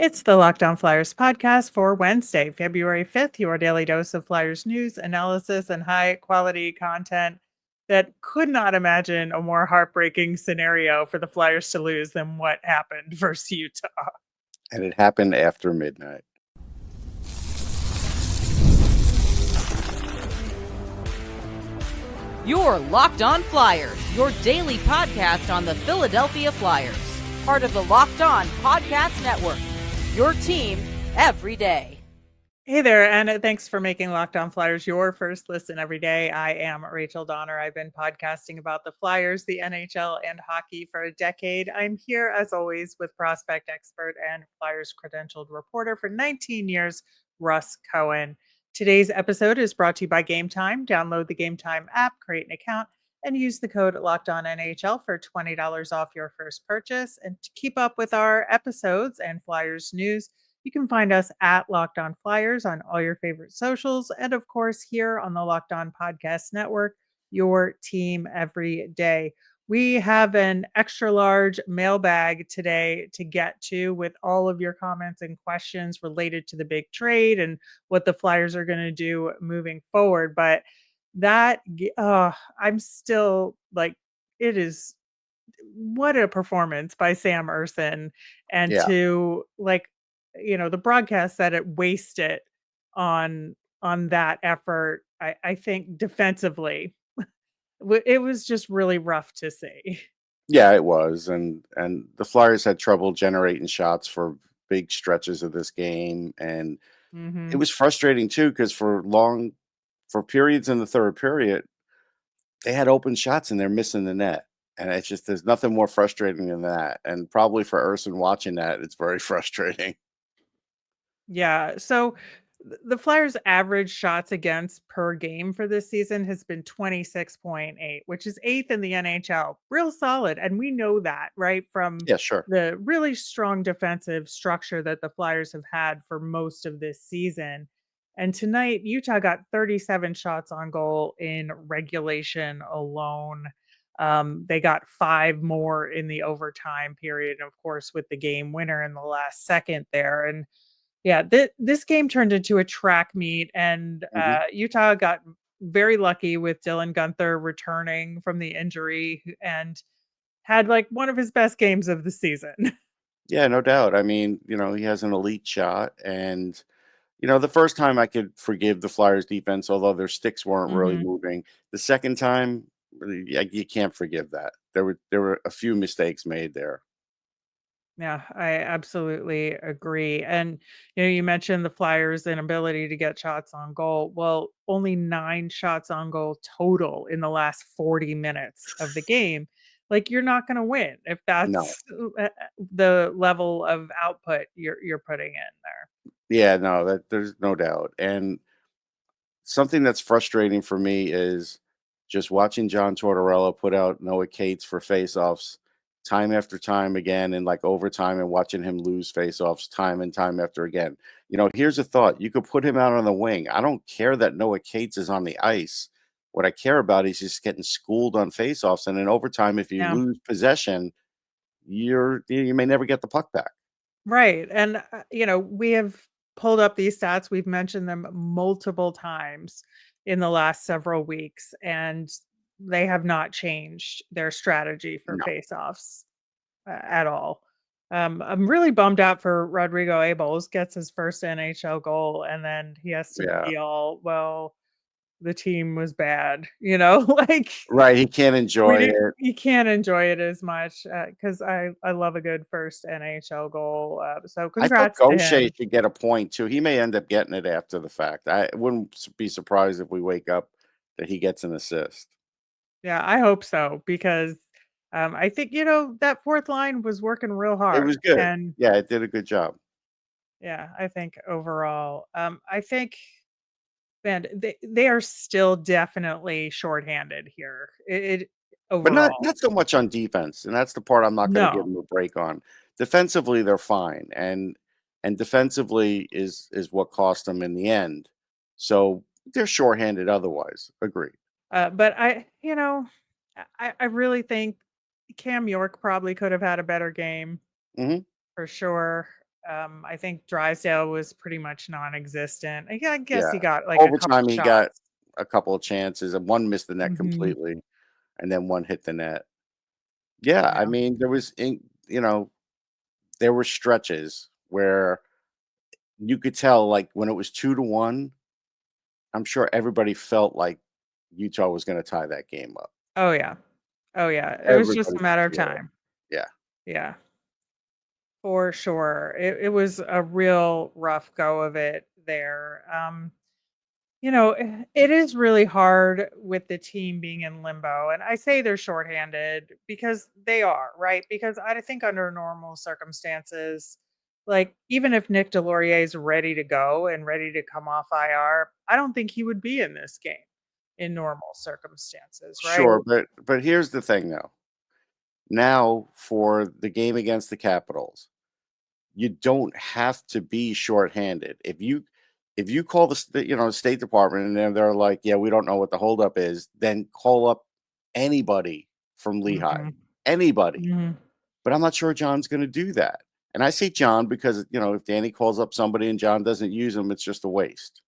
It's the Locked On Flyers podcast for Wednesday, February 5th, your daily dose of Flyers news, analysis, and high quality content that could not imagine a more heartbreaking scenario for the Flyers to lose than what happened versus Utah. And it happened after midnight. You're Locked On Flyers, your daily podcast on the Philadelphia Flyers. Part of the Locked On Podcast Network, your team every day. Hey there, and thanks for making Locked On Flyers your first listen every day. I am Rachel Donner. I've been podcasting about the Flyers, the NHL, and hockey for a decade. I'm here, as always, with prospect expert and Flyers credentialed reporter for 19 years, Russ Cohen. Today's episode is brought to you by Gametime. Download the Gametime app, create an account, and use the code LOCKEDONNHL for $20 off your first purchase. And to keep up with our episodes and Flyers news, you can find us at Locked On Flyers on all your favorite socials. And of course, here on the Locked On Podcast Network, your team every day. We have an extra large mailbag today to get to with all of your comments and questions related to the big trade and what the Flyers are going to do moving forward. But I'm still like, it is what a performance by Sam Ersson. And Yeah. to the broadcast that it wasted on that effort, I think defensively, it was just really rough to see. Yeah, it was. And the Flyers had trouble generating shots for big stretches of this game. And it was frustrating too, because for periods in the third period, they had open shots and they're missing the net. And it's just, there's nothing more frustrating than that. And probably for Ersson watching that, it's very frustrating. Yeah. So the Flyers' average shots against per game for this season has been 26.8, which is eighth in the NHL. Real solid. And we know that, right? From Yeah, sure. the really strong defensive structure that the Flyers have had for most of this season. And tonight, Utah got 37 shots on goal in regulation alone. They got 5 more in the overtime period, and of course, with the game winner in the last second there. And yeah, this game turned into a track meet, and Utah got very lucky with Dylan Guenther returning from the injury and had like one of his best games of the season. Yeah, no doubt. I mean, he has an elite shot. And, the first time I could forgive the Flyers defense, although their sticks weren't really moving. The second time, you can't forgive that. There were a few mistakes made there. Yeah, I absolutely agree. And you mentioned the Flyers' inability to get shots on goal. Well, only 9 shots on goal total in the last 40 minutes of the game. Like, you're not going to win if No. that's the level of output you're putting in there. Yeah, no, there's no doubt. And something that's frustrating for me is just watching John Tortorella put out Noah Cates for faceoffs time after time again in like overtime, and watching him lose faceoffs time and time after again. Here's a thought. You could put him out on the wing. I don't care that Noah Cates is on the ice. What I care about is just getting schooled on faceoffs. And in overtime, if you Yeah. lose possession, you may never get the puck back. Right. And, we have pulled up these stats. We've mentioned them multiple times in the last several weeks, and they have not changed their strategy for No. faceoffs at all. I'm really bummed out for Rodrigo Abols, gets his first NHL goal, and then he has to Yeah. be all, well, the team was bad, like Right. He can't enjoy it. you can't enjoy it as much because I love a good first NHL goal. So I thought congrats to Gaucher him. should get a point too. He may end up getting it after the fact. I wouldn't be surprised if we wake up that he gets an assist. Yeah, I hope so because I think that fourth line was working real It was hard, good. and Yeah, it did a good job. yeah, I think overall, I think man, they are still definitely shorthanded here. It But not overall, not so much on defense, and that's the part I'm not gonna give no. them a break on. Defensively, they're fine, and defensively is what cost them in the end. So they're shorthanded otherwise. Agree. But I really think Cam York probably could have had a better game Mhm. for sure. I think Drysdale was pretty much non-existent. I guess Yeah. he got like a couple Overtime, he got shots. a couple of chances, and one missed the net Hmm. completely, and then one hit the net. Yeah, I Yeah. mean, there were stretches where you could tell, like, when it was 2-1, I'm sure everybody felt like Utah was gonna tie that game up. Oh yeah. Oh yeah. It was just Everybody a could matter of feel it. time. Yeah. Yeah, for sure. It was a real rough go of it there. It is really hard with the team being in limbo. And I say they're shorthanded because they are, right? Because I think under normal circumstances, like even if Nick Delorier is ready to go and ready to come off IR, I don't think he would be in this game in normal circumstances, right? Sure, but here's the thing, though. Now for the game against the Capitals, you don't have to be shorthanded. If you call State Department and they're like, "Yeah, we don't know what the holdup is," then call up anybody from Lehigh, Mhm, anybody. mhm, But I'm not sure John's gonna do that. And I say John because, if Danny calls up somebody and John doesn't use them, it's just a waste.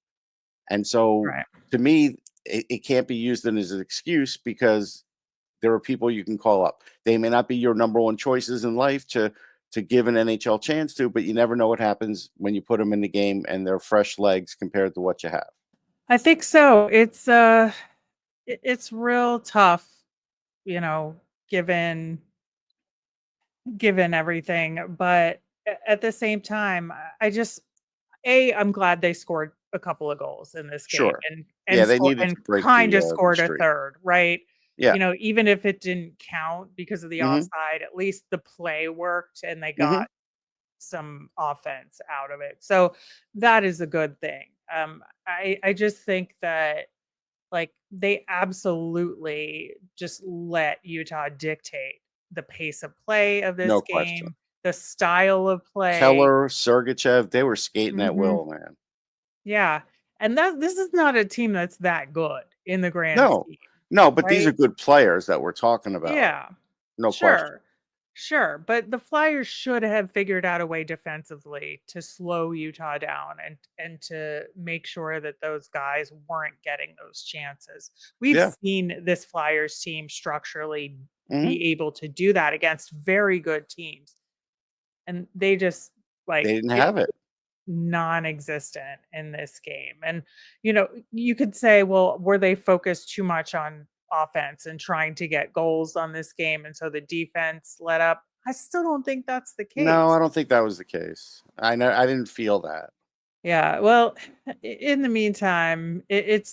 And so right. to me, it can't be used as an excuse because there are people you can call up. They may not be your number one choices in life to give an NHL chance to, but you never know what happens when you put them in the game and they're fresh legs compared to what you have. I think so. It's real tough, you know, given given everything, but at the same time, I just I'm glad they scored a couple of goals in this game Sure. and Yeah, they score needed and to break kind of the scored a streak. third, right? Yeah. Even if it didn't count because of the Mhm. offside, at least the play worked and they got Mhm. some offense out of it. So that is a good thing. I just think that like they absolutely just let Utah dictate the pace of play of this No question. game, the style of play. Keller, Sergachev, they were skating at Mhm. will, man. Yeah, and this is not a team that's that good in the grand No. scheme, No, but these are right? good players that we're talking about. Yeah. No question. Sure. Sure, but the Flyers should have figured out a way defensively to slow Utah down and to make sure that those guys weren't getting those chances. We've Yeah. seen this Flyers team structurally Mhm. be able to do that against very good teams, and they just They like didn't it have it. non-existent in this game. And you could say, well, were they focused too much on offense and trying to get goals on this game and so the defense let up? I still don't think that's the No, case. I don't think that was the case. I didn't feel that. Yeah, well, in the meantime, it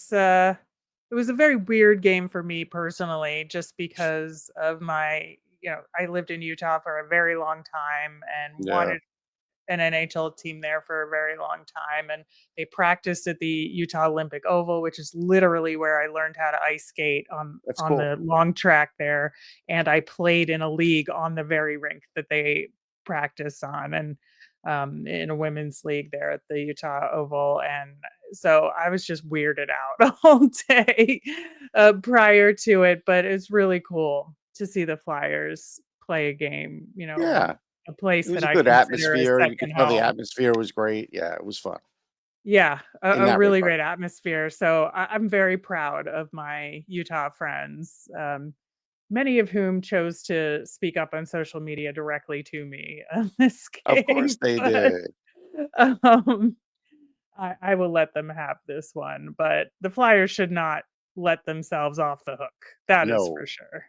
was a very weird game for me personally just because of my, I lived in Utah for a very long time and Yeah. wanted an NHL team there for a very long time, and they practiced at the Utah Olympic Oval, which is literally where I learned how to ice skate That's on cool. the long track there, and I played in a league on the very rink that they practice on, and in a women's league there at the Utah Oval, and so I was just weirded out all day prior to it, but it's really cool to see the Flyers play a game, Yeah. a It place was that a I good consider a atmosphere. You could second tell the home. atmosphere was great. Yeah, it was fun Yeah, in a that really regard. great atmosphere. So I'm very proud of my Utah friends, many of whom chose to speak up on social media directly to me on this Of course game. they But did. um, I will let them have this one. But the Flyers should not let themselves off the hook. That is for No. sure.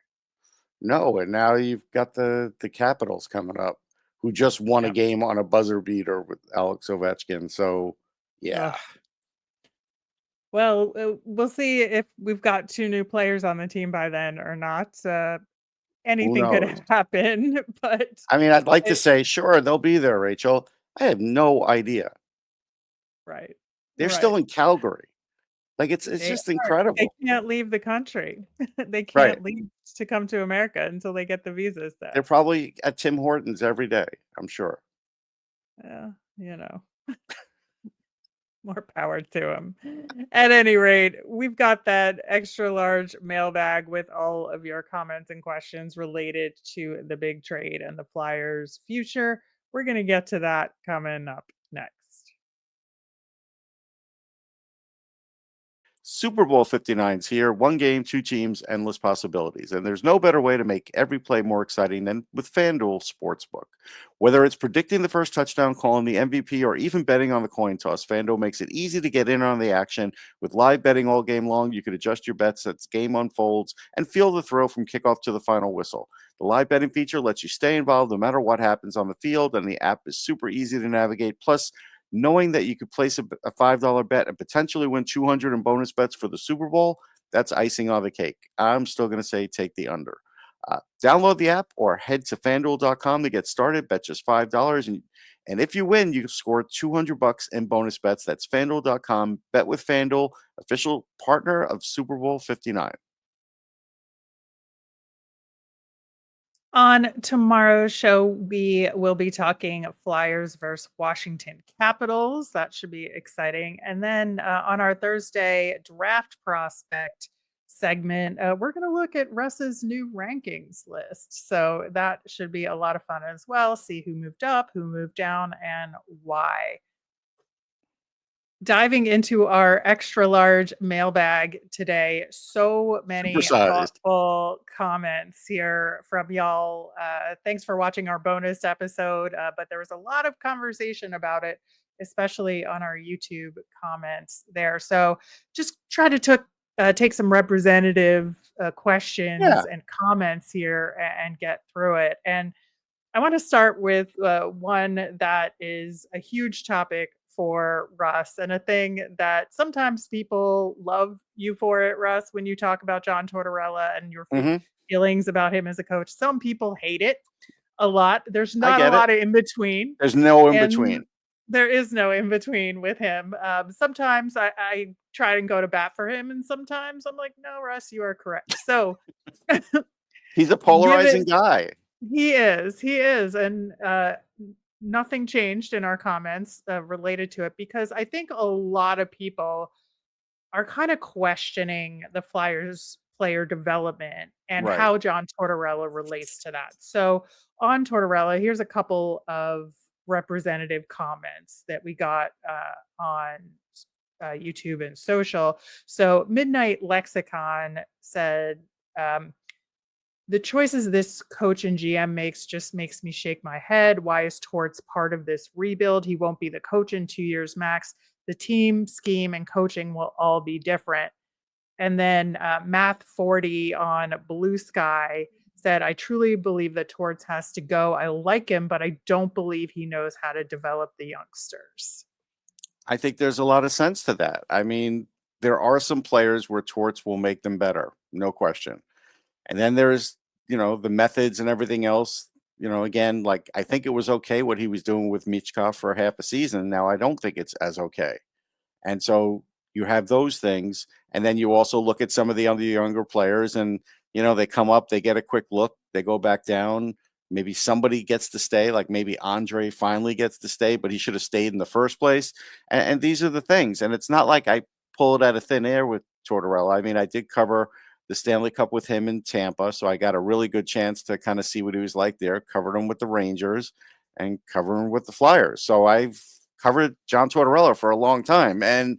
No, and now you've got the Capitals coming up, who just won a Yeah. game on a buzzer beater with Alex Ovechkin. So, yeah, Ugh. Well, we'll see if we've got 2 new players on the team by then or not. who Anything could knows? happen, but I mean, I'd like to it say, sure, they'll be there, Rachel. I have no idea. right, They're right. still in Calgary. Like it's They just are. They incredible. can't leave the country. They Right. can't leave to come to America until they get the visas They're then. probably at Tim Hortons every day, I'm sure. Yeah, you know, more power to them. At any rate, we've got that extra large mailbag with all of your comments and questions related to the big trade and the Flyers' future. we're going to get to that coming up next. Super Bowl 59's here. One game, two teams, endless possibilities. And there's no better way to make every play more exciting than with FanDuel Sportsbook. Whether it's predicting the first touchdown, calling the MVP, or even betting on the coin toss, FanDuel makes it easy to get in on the action. With live betting all game long, you can adjust your bets as the game unfolds and feel the thrill from kickoff to the final whistle. The live betting feature lets you stay involved no matter what happens on the field, and the app is super easy to navigate. Plus, knowing that you could place a $5 bet and potentially win 200 in bonus bets for the Super Bowl, that's icing on the cake. I'm still going to say take the under. Download the app or head to fanduel.com to get started. Bet just $5. And if you win, you can score $200 in bonus bets. That's fanduel.com. Bet with FanDuel, official partner of Super Bowl 59. On tomorrow's show, we will be talking Flyers versus Washington Capitals. That should be exciting. And then on our Thursday draft prospect segment, we're going to look at Russ's new rankings list. So that should be a lot of fun as well. See who moved up, who moved down, and why. Diving into our extra large mailbag today, so many Supersized. thoughtful comments here from y'all. Thanks for watching our bonus episode, but there was a lot of conversation about it, especially on our YouTube comments there. So just try to take some representative questions Yeah. and comments here and get through it. And I want to start with one that is a huge topic for Russ and a thing that sometimes people love you for it, Russ, when you talk about John Tortorella and your feelings about him as a coach. Some people hate it a lot. There's not a lot of in between. There's no in between. There is no in between with him. Sometimes I try and go to bat for him, and sometimes I'm like, no, Russ, you are correct. So he's a polarizing guy. He is. And nothing changed in our comments related to it, because I think a lot of people are kind of questioning the Flyers player development and how John Tortorella relates to that. So on Tortorella, here's a couple of representative comments that we got on YouTube and social. So Midnight Lexicon said, the choices this coach and GM makes me shake my head. Why is Torts part of this rebuild? He won't be the coach in 2 years max. The team, scheme, and coaching will all be different. And then Math 40 on Blue Sky said, I truly believe that Torts has to go. I like him, but I don't believe he knows how to develop the youngsters. I think there's a lot of sense to that. I mean, there are some players where Torts will make them better, no question. And then there's, the methods and everything else. Again, like, I think it was okay what he was doing with Michkov for half a season. Now I don't think it's as okay. And so you have those things. And then you also look at some of the other younger players and, they come up, they get a quick look, they go back down. Maybe somebody gets to stay, like maybe Andre finally gets to stay, but he should have stayed in the first place. And these are the things. And it's not like I pull it out of thin air with Tortorella. I mean, I did cover the Stanley Cup with him in Tampa, so I got a really good chance to kind of see what he was like there. Covered him with the Rangers and covered him with the Flyers. So I've covered John Tortorella for a long time, and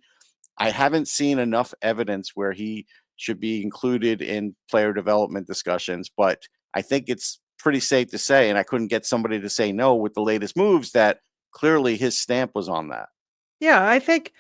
I haven't seen enough evidence where he should be included in player development discussions. But I think it's pretty safe to say, and I couldn't get somebody to say no with the latest moves, that clearly his stamp was on that. Yeah, I think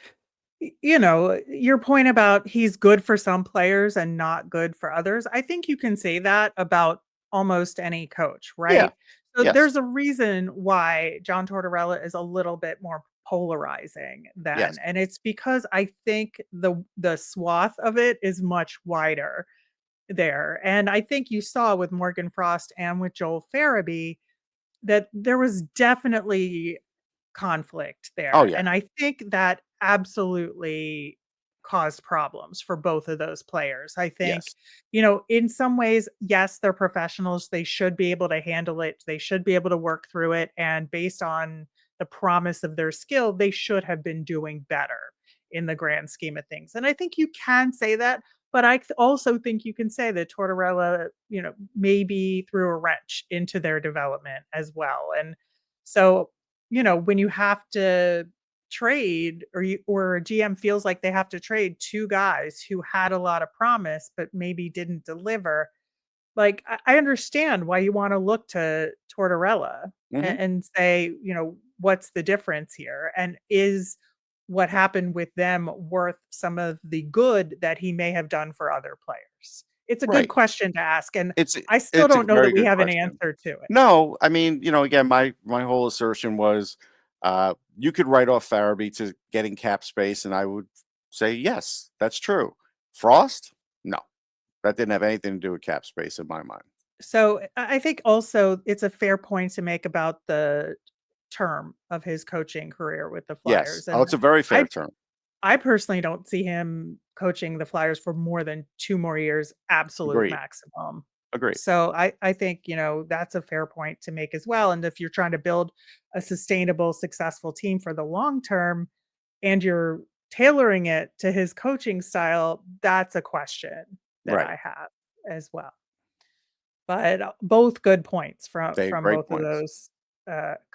your point about he's good for some players and not good for others. I think you can say that about almost any coach, right? Yeah. So Yes. there's a reason why John Tortorella is a little bit more polarizing than, Yes. and it's because I think the swath of it is much wider there. And I think you saw with Morgan Frost and with Joel Farabee that there was definitely conflict there. Oh, yeah. And I think that absolutely caused problems for both of those players. I think, Yes. In some ways, yes, they're professionals. They should be able to handle it. They should be able to work through it. And based on the promise of their skill, they should have been doing better in the grand scheme of things. And I think you can say that. But I also think you can say that Tortorella, maybe threw a wrench into their development as well. And So, when you have to trade or a GM feels like they have to trade two guys who had a lot of promise but maybe didn't deliver, like I understand why you want to look to Tortorella Hmm. and say, what's the difference here? And is what happened with them worth some of the good that he may have done for other players? It's a good Right. question to ask. And It's I still it's a don't know that very we good have an question. answer to it. No, I mean, again, my whole assertion was you could write off Farabee to getting cap space, and I would say yes, that's true. Frost, no, that didn't have anything to do with cap space in my mind. So I think also it's a fair point to make about the term of his coaching career with the Yes. Flyers. Oh, And it's a very fair I term. I personally don't see him coaching the Flyers for more than 2 more years, absolute Agreed. maximum. Agreed. So I think, that's a fair point to make as well. And if you're trying to build a sustainable, successful team for the long term and you're tailoring it to his coaching style, that's a question that Right. I have as well. But both good points They from great both of points. those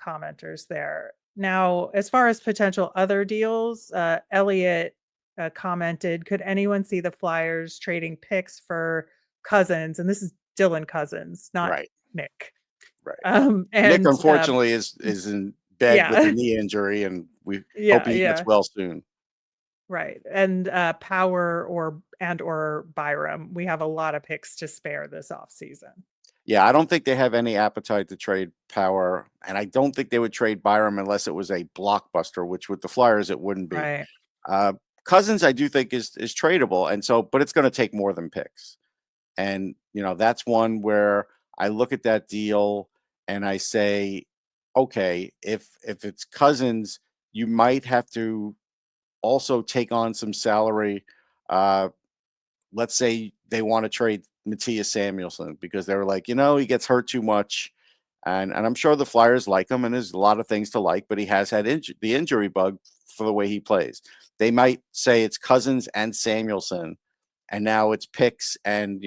commenters there. Now, as far as potential other deals, Elliot commented, "Could anyone see the Flyers trading picks for Cousins?" And this is Dylan Cousins, not Right. Nick. Right. Nick, And unfortunately, is in bed with a yeah, knee injury, and we hope yeah, he gets yeah, well soon. right. And Power or Byram, we have a lot of picks to spare this offseason. Yeah, I don't think they have any appetite to trade Power, and I don't think they would trade Byram unless it was a blockbuster, which with the Flyers it wouldn't be. Right. Uh, Cousins, I do think is tradable, and so, but it's going to take more than picks, and that's one where I look at that deal and I say, okay, if it's Cousins, you might have to also take on some salary. Uh, let's say they want to trade Matthias Samuelson because they were like, he gets hurt too much. And I'm sure the Flyers like him, and there's a lot of things to like, but he has had the injury bug for the way he plays. They might say it's Cousins and Samuelson, and now it's Picks and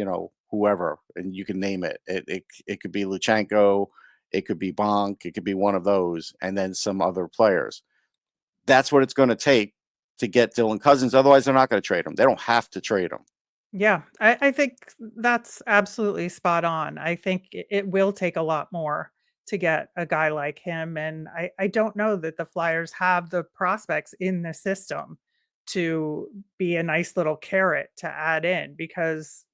whoever, and you can name it. It could be Luchenko, it could be Bonk, it could be one of those, and then some other players. That's what it's going to take to get Dylan Cousins. Otherwise, they're not going to trade him. They don't have to trade him. Yeah, I think that's absolutely spot on. I think it will take a lot more to get a guy like him. And I don't know that the Flyers have the prospects in the system to be a nice little carrot to add in because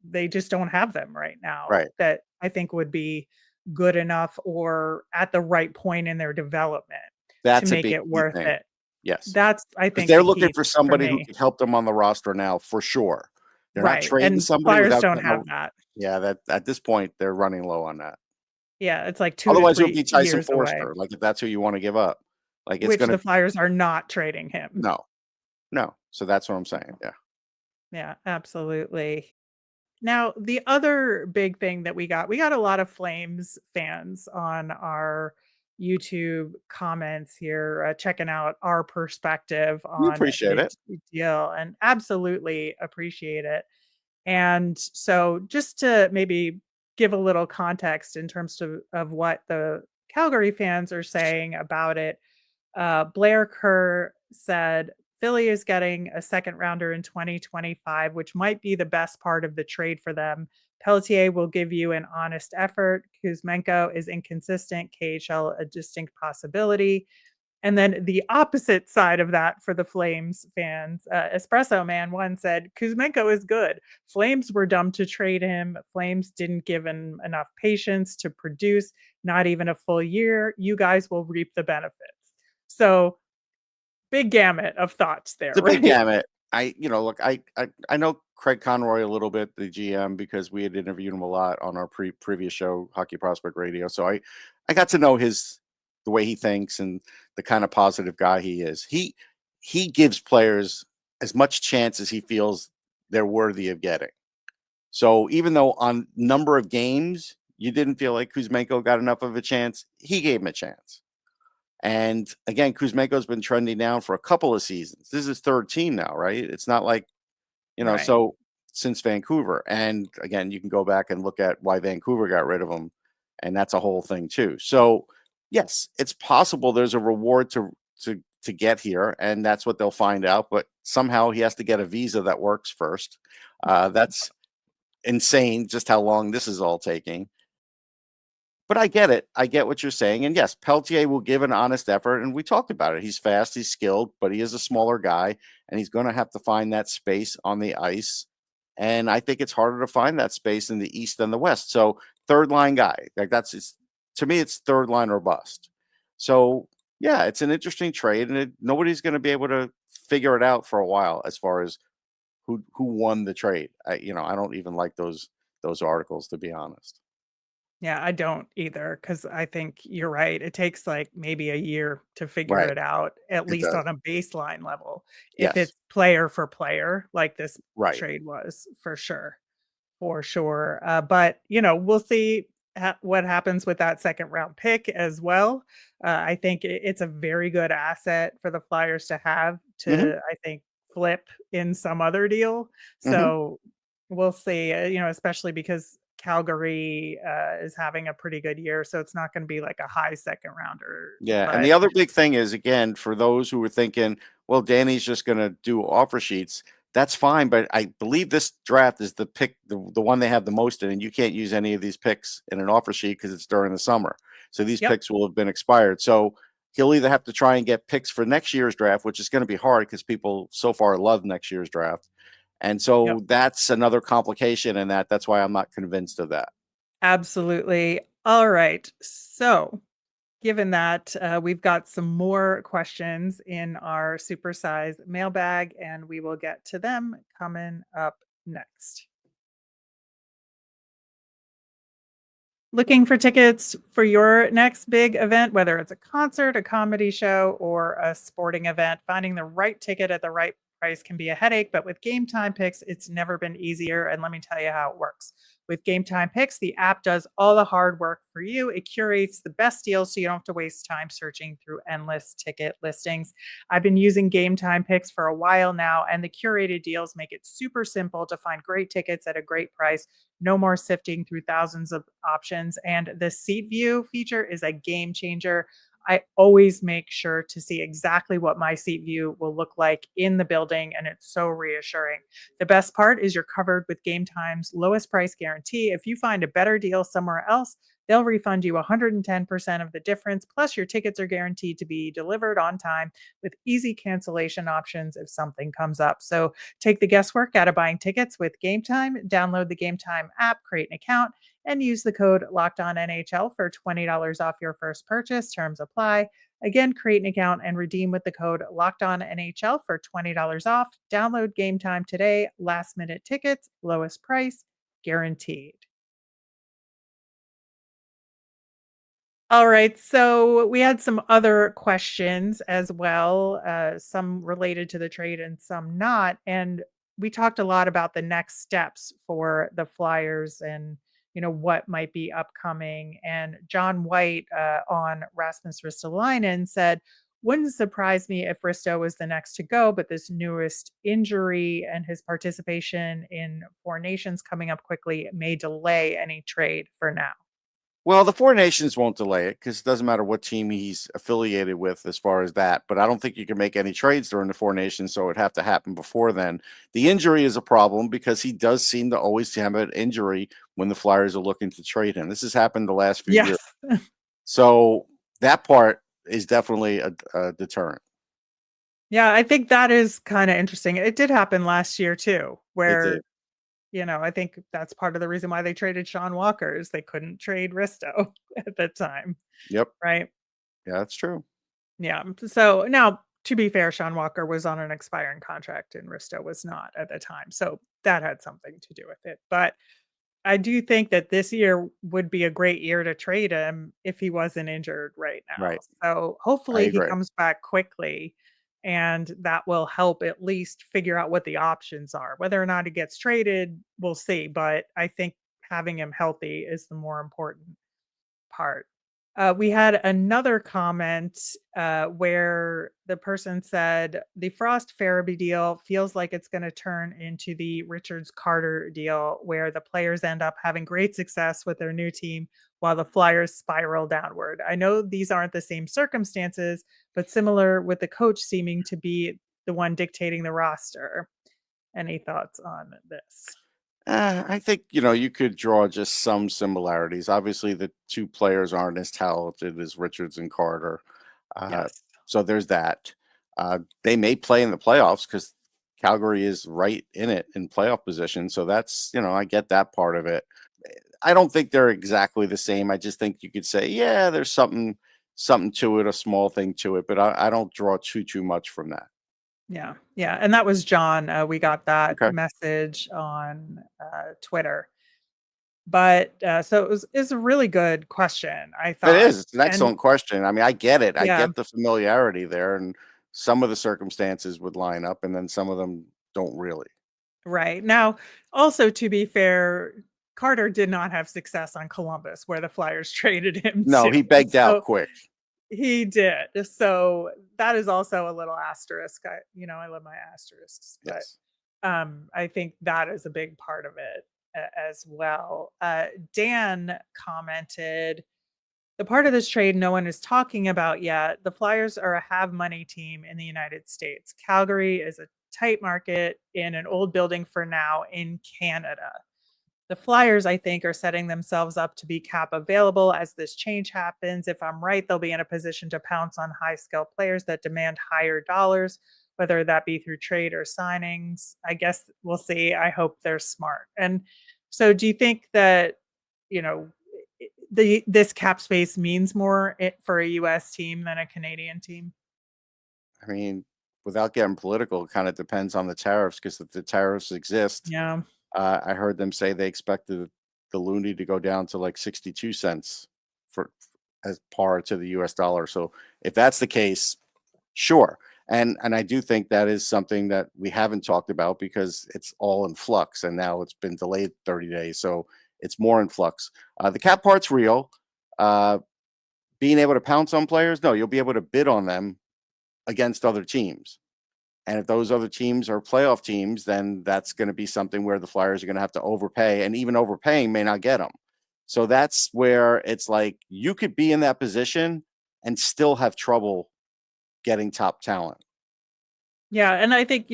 they just don't have them right now Right. that I think would be good enough or at the right point in their development to That's a make big it key worth thing. it. Yes. That's, I Because think, they're the looking key for for somebody who me. can help them on the roster now for sure. They're not Right. trading And somebody Flyers without don't getting a have that. yeah, that at this point they're running low on that. Yeah, it's like 2 to Otherwise, it'll 3 be Tyson years away, Forster, like, if that's who you wanna give up. Like, it's which gonna the Flyers are not trading him. no, no. So that's what I'm saying, yeah. Yeah, absolutely. Now, the other big thing that we got a lot of Flames fans on our YouTube comments here, checking out our perspective We on appreciate the it. deal, and absolutely appreciate it. And so just to maybe give a little context in terms of what the Calgary fans are saying about it, Blair Kerr said Philly is getting a second rounder in 2025, which might be the best part of the trade for them. Pelletier will give you an honest effort. Kuzmenko is inconsistent. KHL a distinct possibility. And then the opposite side of that for the Flames fans, Espresso Man one said, Kuzmenko is good. Flames were dumb to trade him. Flames didn't give him enough patience to produce, not even a full year. You guys will reap the benefits. So big gamut of thoughts there, It's a big right? gamut. Look, I know Craig Conroy a little bit, the GM, because we had interviewed him a lot on our previous show, Hockey Prospect Radio. So I got to know the way he thinks and the kind of positive guy he is. He gives players as much chance as he feels they're worthy of getting. So even though on number of games you didn't feel like Kuzmenko got enough of a chance, he gave him a chance. And again, Kuzmenko's been trending down for a couple of seasons. This is his third team now, right? It's not like, Right. so since Vancouver. And again, you can go back and look at why Vancouver got rid of him. And that's a whole thing too. So Yes, it's possible there's a reward to get here, and that's what they'll find out. But somehow he has to get a visa that works first. That's insane, just how long this is all taking. But I get it. I get what you're saying. And yes, Peltier will give an honest effort. And we talked about it. He's fast, he's skilled, but he is a smaller guy, and he's going to have to find that space on the ice. And I think it's harder to find that space in the East than the West. So, third line guy, like to me, it's third line or bust. So, yeah, it's an interesting trade, and nobody's going to be able to figure it out for a while as far as who won the trade. I don't even like those articles, to be honest. Yeah, I don't either because I think you're right. It takes like maybe a year to figure Right. it out, at It least does. on a baseline level. If Yes. it's player for player, like this Right. trade was for sure. For sure. But, we'll see what happens with that second round pick as well. I think it's a very good asset for the Flyers to have Hmm. to, I think, flip in some other deal. Hmm. So we'll see, especially because Calgary is having a pretty good year. So it's not going to be like a high second rounder. Yeah, and But the other big thing is, again, for those who were thinking, well, Danny's just going to do offer sheets. That's fine, but I believe this draft is the pick, the one they have the most in, and you can't use any of these picks in an offer sheet because it's during the summer. So these yep, picks will have been expired. So he'll either have to try and get picks for next year's draft, which is going to be hard because people so far love next year's draft. And yep. so that's another complication in that. That's why I'm not convinced of that. Absolutely. All right. So given that, we've got some more questions in our supersize mailbag, and we will get to them coming up next. Looking for tickets for your next big event, whether it's a concert, a comedy show, or a sporting event, finding the right ticket at the right price can be a headache, but with Game Time Picks, it's never been easier. And let me tell you how it works. With Game Time Picks, the app does all the hard work for you. It curates the best deals so you don't have to waste time searching through endless ticket listings. I've been using Game Time Picks for a while now, and the curated deals make it super simple to find great tickets at a great price. No more sifting through thousands of options. And the seat view feature is a game changer. I always make sure to see exactly what my seat view will look like in the building, and it's so reassuring. The best part is you're covered with Game Time's lowest price guarantee. If you find a better deal somewhere else, they'll refund you 110% of the difference. Plus, your tickets are guaranteed to be delivered on time with easy cancellation options if something comes up. So take the guesswork out of buying tickets with Game Time. Download the Game Time app, create an account, and use the code Locked On NHL for $20 off your first purchase. Terms apply. Again, create an account and redeem with the code Locked On NHL for $20 off. Download Game Time today. Last minute tickets, lowest price, guaranteed. All right. So we had some other questions as well, some related to the trade and some not. And we talked a lot about the next steps for the Flyers and what might be upcoming. And John White on Rasmus Ristolainen said, "Wouldn't surprise me if Risto was the next to go, but this newest injury and his participation in Four Nations coming up quickly may delay any trade for now." Well, the Four Nations won't delay it because it doesn't matter what team he's affiliated with as far as that. But I don't think you can make any trades during the Four Nations, so it'd have to happen before then. The injury is a problem because he does seem to always have an injury when the Flyers are looking to trade him. This has happened the last few years. Yes. So that part is definitely a deterrent. Yeah, I think that is kinda interesting. It did happen last year too, It did. where, I think that's part of the reason why they traded Sean Walker is they couldn't trade Risto at the time, Yep. right? Yeah, that's true. Yeah, so now, to be fair, Sean Walker was on an expiring contract and Risto was not at the time, so that had something to do with it, but I do think that this year would be a great year to trade him if he wasn't injured right now. Right. So I hopefully he agree. comes back quickly and that will help at least figure out what the options are. Whether or not he gets traded, we'll see. But I think having him healthy is the more important part. We had another comment where the person said the Frost Farabee deal feels like it's going to turn into the Richards Carter deal, where the players end up having great success with their new team while the Flyers spiral downward. I know these aren't the same circumstances, but similar, with the coach seeming to be the one dictating the roster. Any thoughts on this? I think, you could draw just some similarities. Obviously, the two players aren't as talented as Richards and Carter. Uh, Yes. so there's that. They may play in the playoffs because Calgary is right in it in playoff position. So that's, I get that part of it. I don't think they're exactly the same. I just think you could say, yeah, there's something to it, a small thing to it, but I don't draw too much from that. Yeah, yeah, and that was John. We got that Okay. message on Twitter. But so it's a really good question, I It thought. is. It's an And excellent question. I mean, I get it. I yeah, get the familiarity there, and some of the circumstances would line up, and then some of them don't really. right. Now, also to be fair, Carter did not have success on Columbus, where the Flyers traded him No, to. he begged out So quick. he did. So that is also a little asterisk. I love my asterisks, but Yes. I think that is a big part of it as well. Dan commented, the part of this trade no one is talking about yet. The Flyers are a have money team in the United States. Calgary is a tight market in an old building for now in Canada. The Flyers, I think, are setting themselves up to be cap available as this change happens. If I'm right, they'll be in a position to pounce on high skill players that demand higher dollars, whether that be through trade or signings. I guess we'll see. I hope they're smart. And so, do you think that, you know, this cap space means more for a US team than a Canadian team? I mean, without getting political, it kind of depends on the tariffs because if the tariffs exist, Yeah. I heard them say they expected the loonie to go down to like 62 cents for as par to the US dollar. So if that's the case, sure. And I do think that is something that we haven't talked about because it's all in flux and now it's been delayed 30 days. So it's more in flux. The cap part's real. Uh, being able to pounce on players, no, you'll be able to bid on them against other teams. And if those other teams are playoff teams, then that's going to be something where the Flyers are going to have to overpay, and even overpaying may not get them. So that's where it's like you could be in that position and still have trouble getting top talent. Yeah, and I think,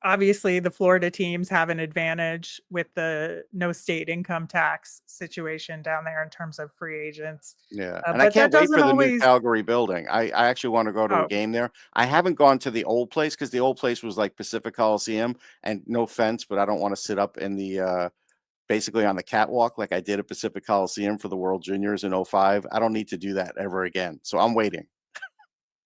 obviously the Florida teams have an advantage with the no state income tax situation down there in terms of free agents. Yeah. And I But that can't wait doesn't for the new always. Calgary building. I actually want to go to a Oh, game there. I haven't gone to the old place because the old place was like Pacific Coliseum. And no offense, but I don't want to sit up in the basically on the catwalk like I did at Pacific Coliseum for the World Juniors in '05. I don't need to do that ever again. So I'm waiting.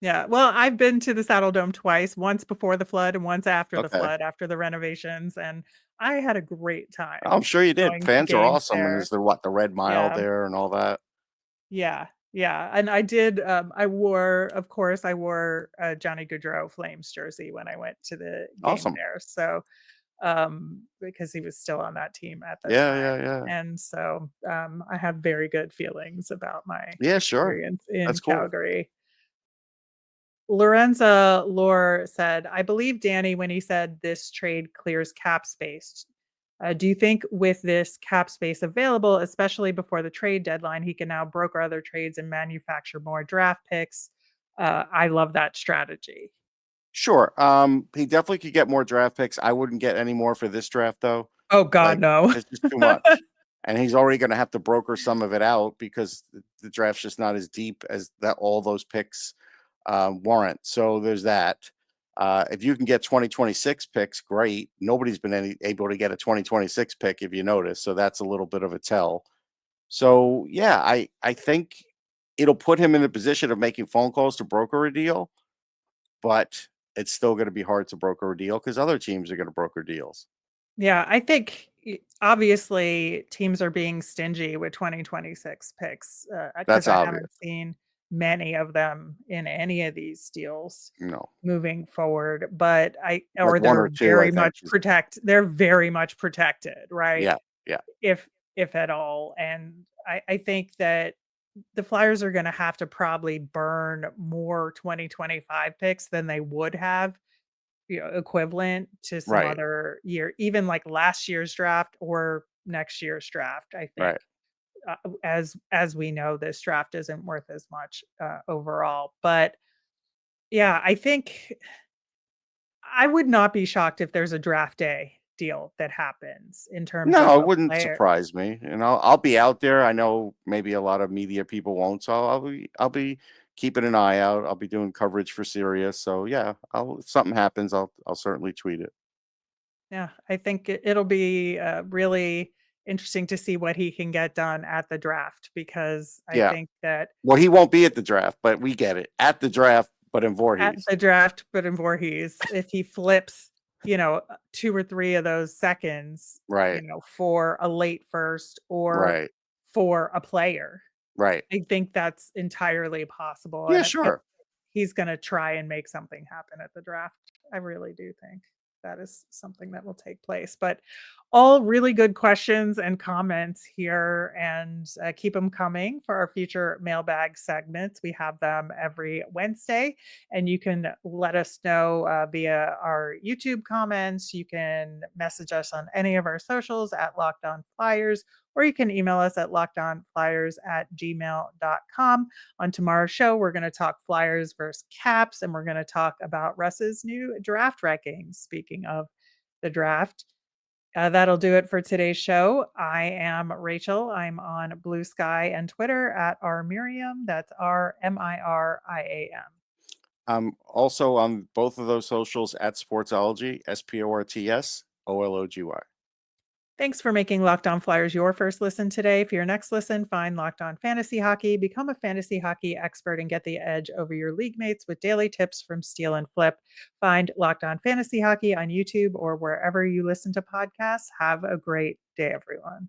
yeah. Well, I've been to the Saddle Dome twice, once before the flood and once after the Okay. flood, after the renovations, and I had a great I'm time sure you did. going to Fans are games awesome. And there. there's the Red Mile Yeah. there and all that. Yeah, yeah, and I did, I wore, of course, I wore a Johnny Gaudreau Flames jersey when I went to the game Awesome. there, so, because he was still on that team at the Yeah, time, yeah, yeah. and so, I have very good feelings about my Yeah, sure. experience in That's cool. Calgary. Lorenza Lore said, I believe Danny when he said this trade clears cap space. Do you think with this cap space available, especially before the trade deadline, he can now broker other trades and manufacture more draft picks? I love that strategy. Sure. He definitely could get more draft picks. I wouldn't get any more for this draft though. Oh God, Like no. it's just too much. And he's already going to have to broker some of it out because the draft's just not as deep as that all those picks warrant. So there's that. If you can get 2026 picks, great. Nobody's been able to get a 2026 pick if you notice. So that's a little bit of a tell. So yeah, I think it'll put him in the position of making phone calls to broker a deal, but it's still going to be hard to broker a deal because other teams are going to broker deals. Yeah, I think obviously teams are being stingy with 2026 picks because That's I obvious. haven't seen many of them in any of these deals No, moving forward. But like or one or two, I think. they're very much protected, right? Yeah, yeah, If at all. And I think that the Flyers are going to have to probably burn more 2025 picks than they would have, equivalent to some Right. other year, even like last year's draft or next year's draft. I think, Right. as we know, this draft isn't worth as much overall. But yeah, I think I would not be shocked if there's a draft day deal that happens in terms of No, it a wouldn't player. surprise me. And I'll be out there. I know maybe a lot of media people won't, so I'll be keeping an eye out. I'll be doing coverage for Sirius. So yeah, if something happens, I'll certainly tweet it. Yeah, I think it'll be really interesting to see what he can get done at the draft, because I Yeah. think that Well, he won't be at the draft, but we get it. At the draft, but in at Voorhees. the draft, but in Voorhees, if he flips, 2 or 3 of those seconds, Right. for a late first or Right. for a player, Right. I think that's entirely possible. Yeah, And sure. he's going to try and make something happen at the draft. I really do think that is something that will take place. But all really good questions and comments here, and keep them coming for our future mailbag segments. We have them every Wednesday, and you can let us know via our YouTube comments. You can message us on any of our socials at Locked On Flyers, or you can email us at lockedonflyers@gmail.com. On tomorrow's show, we're going to talk Flyers versus Caps, and we're going to talk about Russ's new draft rankings. Speaking of the draft, that'll do it for today's show. I am Rachel. I'm on Blue Sky and Twitter at rmiriam. That's RMIRIAM. I'm also on both of those socials at Sportsology, SPORTSOLOGY. Thanks for making Locked On Flyers your first listen today. For your next listen, find Locked On Fantasy Hockey, become a fantasy hockey expert, and get the edge over your league mates with daily tips from Steal and Flip. Find Locked On Fantasy Hockey on YouTube or wherever you listen to podcasts. Have a great day, everyone.